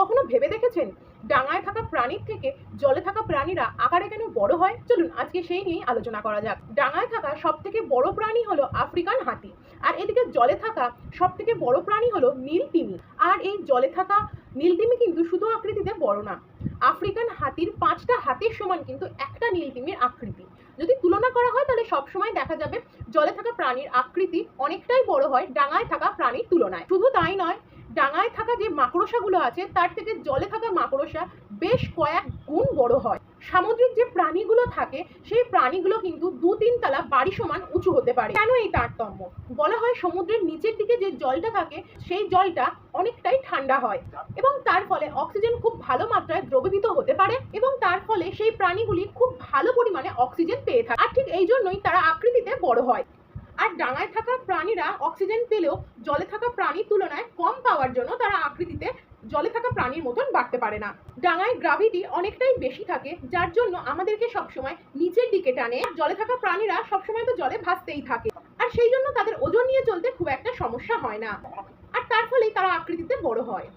কখনো ভেবে দেখেছেন ডাঙায় থাকা প্রাণীর থেকে জলে থাকা প্রাণীরা আকারে কেন বড় হয়? চলুন আজকে সেই নিয়ে আলোচনা করা যাক। ডাঙায় থাকা সব থেকে বড় প্রাণী হলো আফ্রিকান হাতি, আর এদিকে জলে থাকা সব থেকে বড় প্রাণী হলো নীল তিমি। আর এই জলে থাকা নীল তিমি কিন্তু শুধু আকৃতিতে বড় না, আফ্রিকান হাতির 5টা হাতির সমান কিন্তু একটা নীল তিমির আকৃতি। যদি তুলনা করা হয় তাহলে সবসময় দেখা যাবে জলে থাকা প্রাণীর আকৃতি অনেকটাই বড় হয় ডাঙায় থাকা প্রাণীর তুলনায়। শুধু তাই নয়, ডাঙায় থাকা যে মাকড়সাগুলো আছে তার থেকে জলে থাকা মাকড়সা বেশ কয়েক গুণ বড় হয়। সামুদ্রিক যে প্রাণীগুলো থাকে সেই প্রাণীগুলো কিন্তু 2-3 তলা বাড়ি সমান উঁচু হতে পারে। কেন এই তারতম্য? বলা হয় সমুদ্রের নিচের দিকে যে জলটা থাকে সেই জলটা অনেকটাই ঠান্ডা হয় এবং তার ফলে অক্সিজেন খুব ভালো মাত্রায় দ্রবীভূত হতে পারে এবং তার ফলে সেই প্রাণীগুলি খুব ভালো পরিমাণে অক্সিজেন পেয়ে থাকে। আর ঠিক এই জন্যই তারা আকৃতিতে বড় হয়। আর ডাঙায় থাকা প্রাণীরা অক্সিজেন পেলেও জলে থাকা প্রাণীর তুলনায় কম পাওয়ার জন্য তারা আকৃতিতে জলে থাকা প্রাণীর মতন বাড়তে পারে না। ডাঙায় গ্র্যাভিটি অনেকটাই বেশি থাকে, যার জন্য আমাদেরকে সবসময় নিচের দিকে টানে। জলে থাকা প্রাণীরা সবসময় তো জলে ভাসতেই থাকে, আর সেই জন্য তাদের ওজন নিয়ে চলতে খুব একটা সমস্যা হয় না, আর তার ফলেই তারা আকৃতিতে বড় হয়।